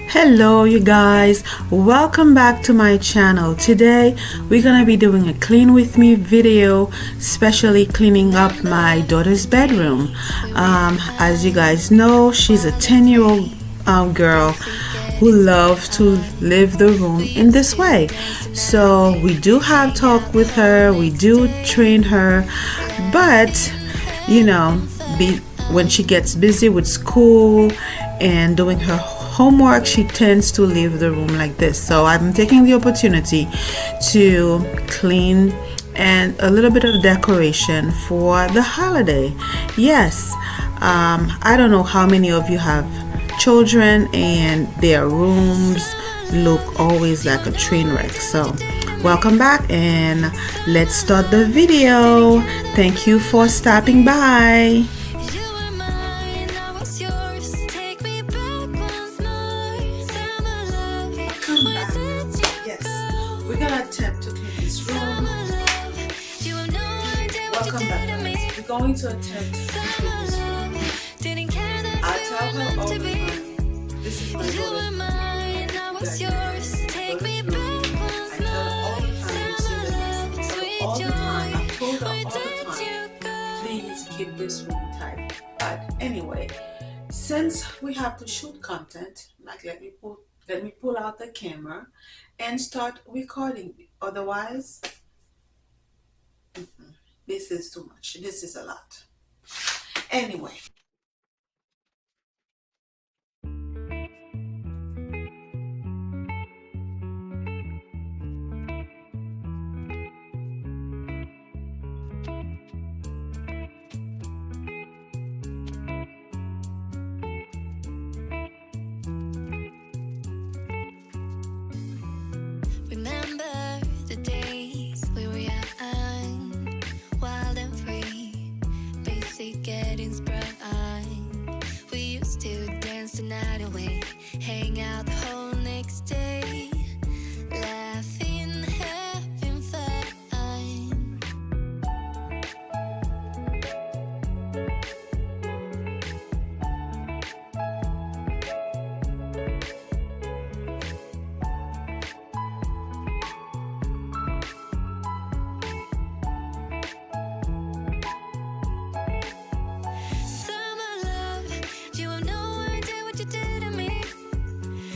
Hello you guys, welcome back to my channel. Today we're gonna be doing a clean with me video, especially cleaning up my daughter's bedroom. As you guys know, she's a 10-year-old girl who loves to live the room in this way. So we do have talk with her, we do train her, but when she gets busy with school and doing her homework, she tends to leave the room like this. So I'm taking the opportunity to clean and a little bit of decoration for the holiday. Yes, I don't know how many of you have children and their rooms look always like a train wreck. So welcome back and let's start the video. Thank you for stopping by. We're gonna attempt to clean this room. Welcome back, guys. We're going to attempt to clean this room. I tell her all the time, this is my daughter's room. I tell her all the time, you see this? All the time, I told her all the time, please keep this room tight. But anyway, since we have to shoot content, like let me pull out the camera and start recording. Otherwise, this is too much. This is a lot. Anyway. Remember the days we were young, wild and free, basic getting sprung. We used to dance the night away, hang out the whole next day, laughing, having fun.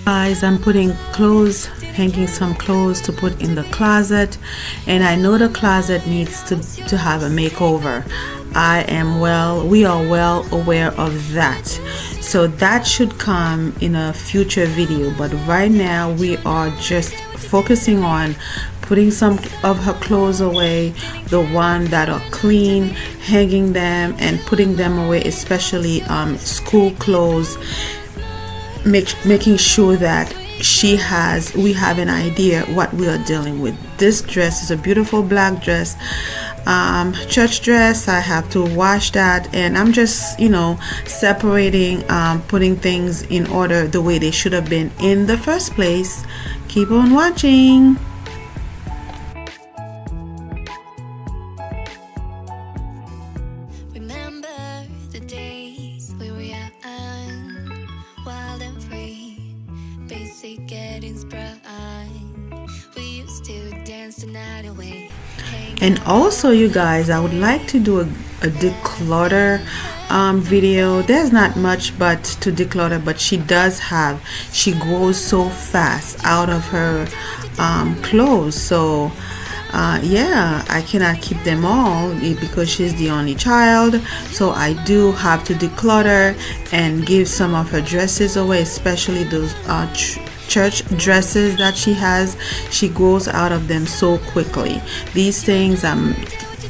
Guys, I'm putting clothes, hanging some clothes to put in the closet, and I know the closet needs to have a makeover. We are well aware of that, so that should come in a future video, but right now we are just focusing on putting some of her clothes away, the one that are clean, hanging them and putting them away, especially school clothes, making sure that we have an idea what we are dealing with. This dress is a beautiful black dress, church dress. I have to wash that, and I'm just separating, putting things in order the way they should have been in the first place. Keep on watching. Remember the days we were young, wild and free, basic getting sprung. We used to dance the night away. And also, you guys, I would like to do a declutter video. There's not much but to declutter, but she grows so fast out of her clothes. So yeah, I cannot keep them all because she's the only child, so I do have to declutter and give some of her dresses away, especially those church dresses that she has. She grows out of them so quickly. These things I'm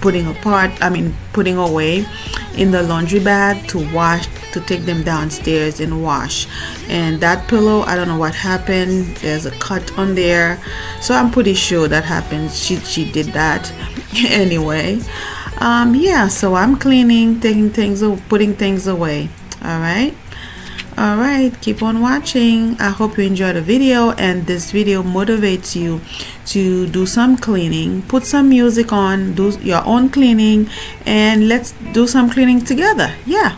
putting away in the laundry bag to wash, to take them downstairs and wash. And that pillow, I don't know what happened, there's a cut on there, so I'm pretty sure that happened. She did that anyway. Yeah, so I'm cleaning, putting things away. All right, keep on watching. I hope you enjoyed the video and this video motivates you to do some cleaning. Put some music on, do your own cleaning, and let's do some cleaning together. Yeah.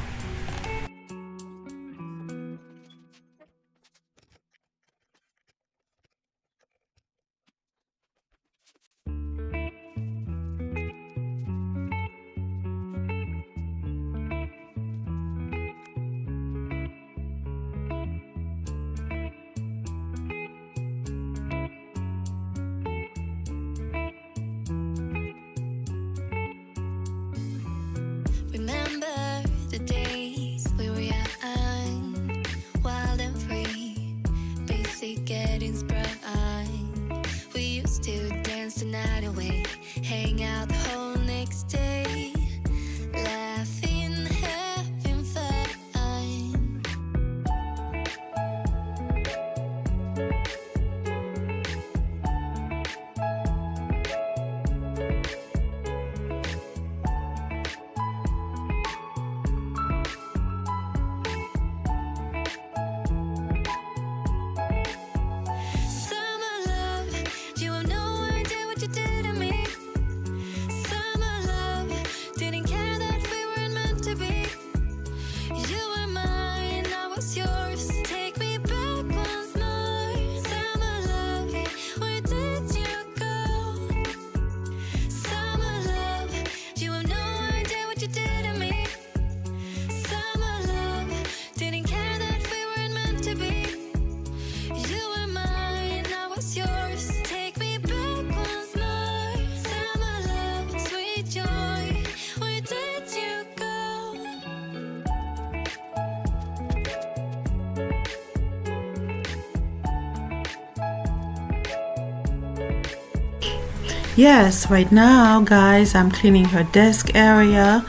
was yours. Take me back once more. Summer love, where did you go? Summer love, you have no idea what you did to me. Summer love, didn't care that we weren't meant to be. You were mine, I was yours. Take me back once more. Summer love, sweet joy, where did you go? Yes, right now, guys, I'm cleaning her desk area.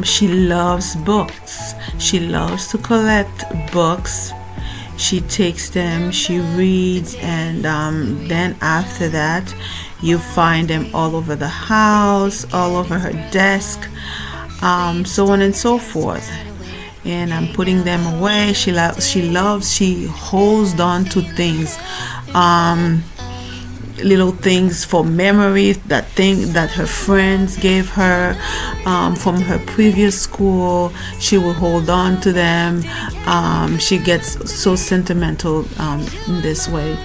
She loves books. She loves to collect books. She takes them, she reads, and then after that, you find them all over the house, all over her desk, so on and so forth. And I'm putting them away. She holds on to things. Little things for memory, that thing that her friends gave her from her previous school. She will hold on to them. She gets so sentimental in this way.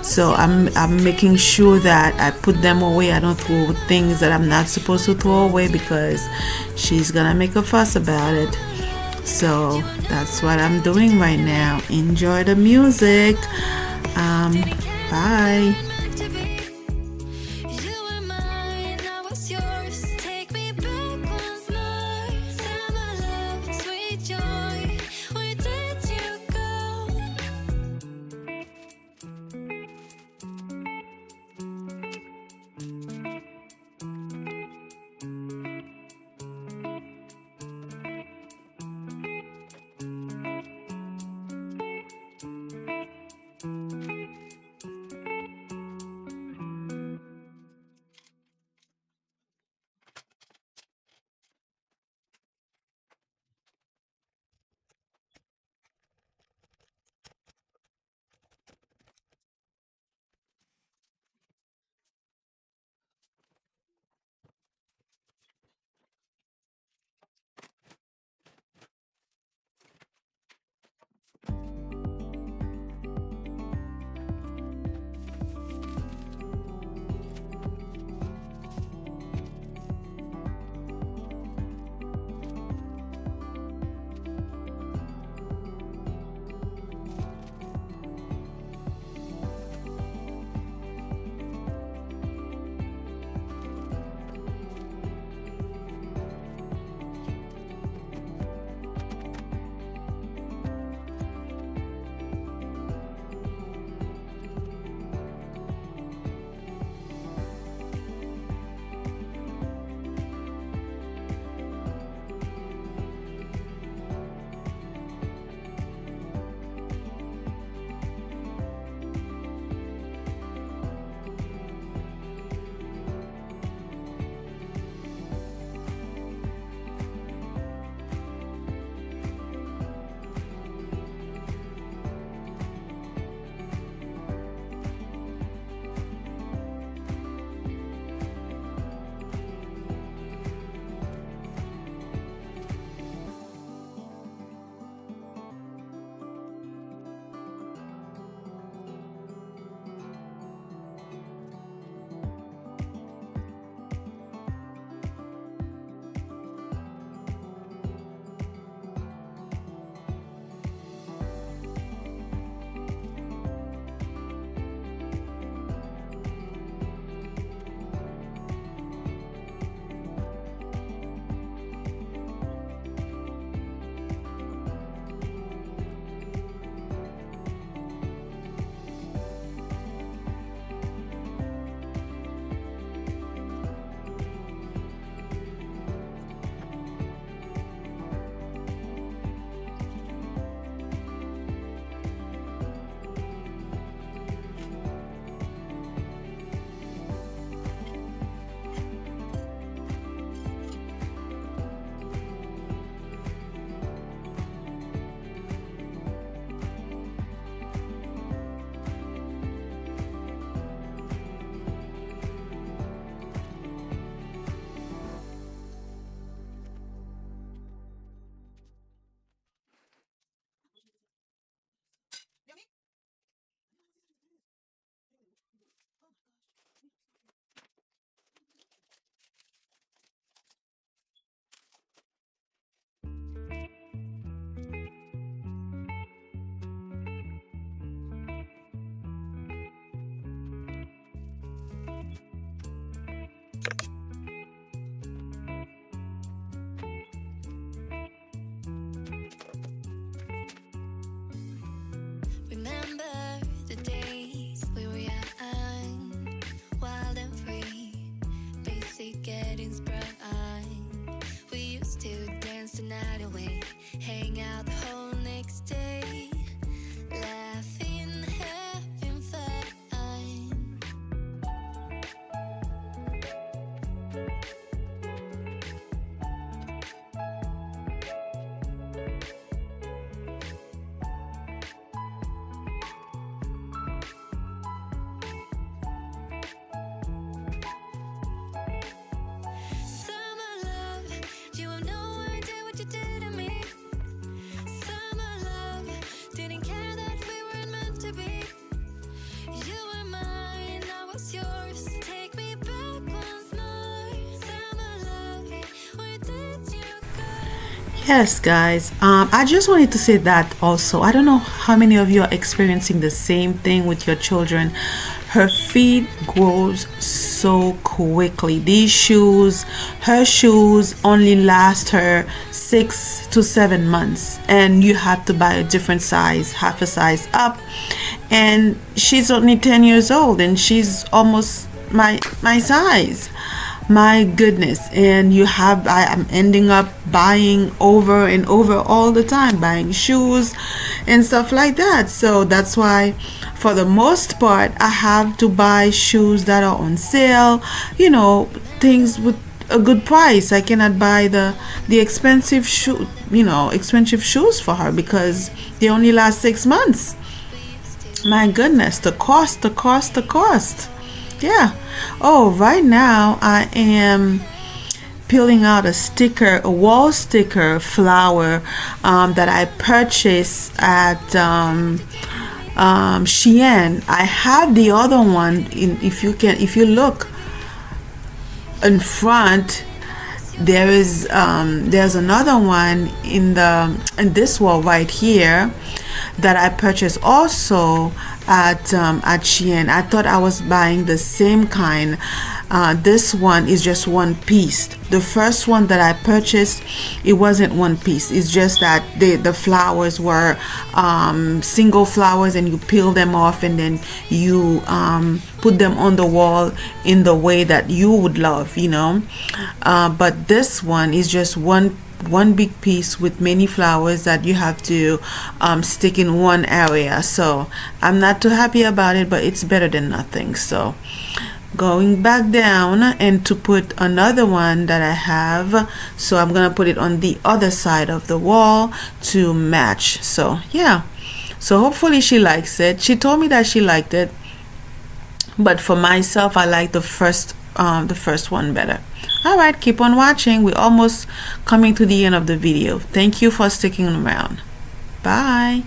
So I'm making sure that I put them away. I don't throw things that I'm not supposed to throw away because she's gonna make a fuss about it. So that's what I'm doing right now. Enjoy the music. Bye. To be. You were mine, I was yours. Take me back once more. Summer love, sweet joy, where did you go? night away. Hang out the whole next day. Laughing, having fun. Summer love, you have no idea what you did to me. Summer love, didn't care that we weren't meant to be. You were mine, I was yours. Take me back once more. Summer love, where did you go? Yes, guys. I just wanted to say that also. I don't know how many of you are experiencing the same thing with your children. Her feet grows so quickly. These shoes, her shoes only last her 6 to 7 months, and you have to buy a different size, half a size up. And she's only 10 years old, and she's almost my size. My goodness. And I'm ending up buying over and over all the time, buying shoes and stuff like that. So that's why for the most part I have to buy shoes that are on sale, things with a good price. I cannot buy the expensive expensive shoes for her because they only last 6 months. My goodness, the cost. Yeah. Oh, right now I am peeling out a wall sticker flower that I purchased at Shein. I have the other one if you look in front, there's another one in this wall right here that I purchased also at Shein. I thought I was buying the same kind. This one is just one piece. The first one that I purchased, it wasn't one piece. It's just that the flowers were single flowers, and you peel them off and then you put them on the wall in the way that you would love, but this one is just one big piece with many flowers that you have to stick in one area. So I'm not too happy about it, but it's better than nothing. So going back down and to put another one that I have, so I'm gonna put it on the other side of the wall to match. So yeah, so hopefully she likes it. She told me that she liked it, but for myself I like the first one better. All right, keep on watching. We're almost coming to the end of the video. Thank you for sticking around. Bye.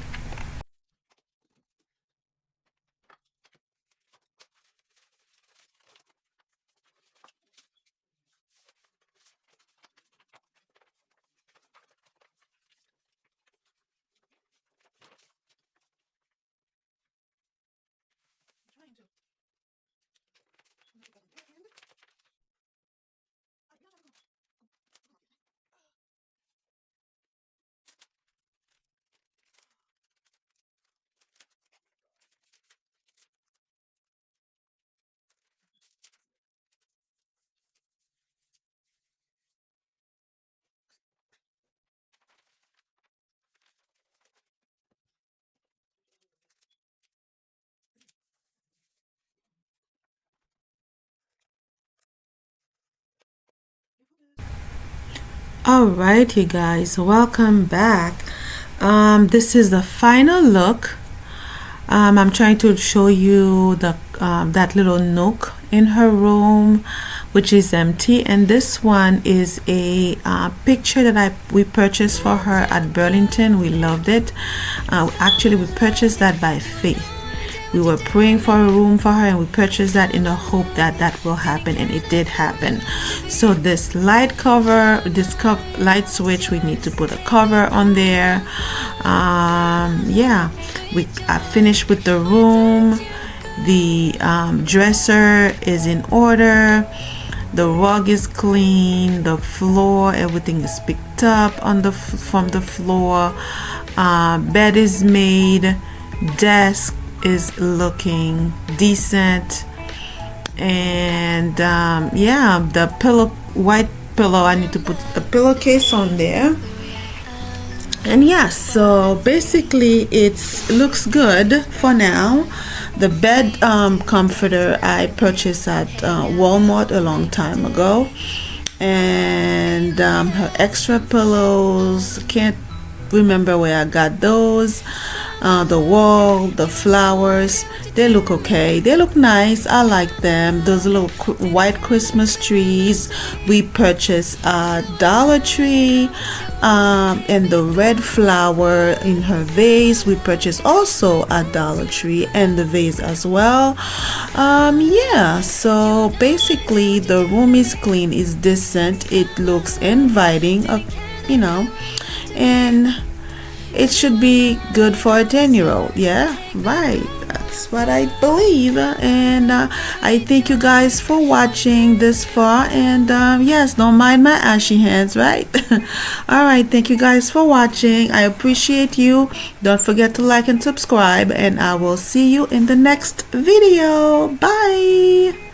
All right, you guys, welcome back. This is the final look. I'm trying to show you that little nook in her room, which is empty, and this one is a picture that we purchased for her at Burlington. We loved it. Actually, we purchased that by faith. We were praying for a room for her, and we purchased that in the hope that will happen, and it did happen. So this light switch, we need to put a cover on there. Yeah, I finished with the room. The dresser is in order. The rug is clean. The floor, everything is picked up from the floor. Bed is made. Desk is looking decent, and yeah, the white pillow, I need to put a pillowcase on there. And yes, so basically it looks good for now. The bed comforter I purchased at Walmart a long time ago, and her extra pillows, can't remember where I got those. The wall, the flowers, they look okay. They look nice. I like them. Those little white Christmas trees we purchased at Dollar Tree, and the red flower in her vase we purchased also at Dollar Tree, and the vase as well. Yeah, so basically the room is clean, is decent, it looks inviting, you know, and it should be good for a 10-year-old. Yeah, right. That's what I believe. And I thank you guys for watching this far. And yes, don't mind my ashy hands, right? All right. Thank you guys for watching. I appreciate you. Don't forget to like and subscribe. And I will see you in the next video. Bye.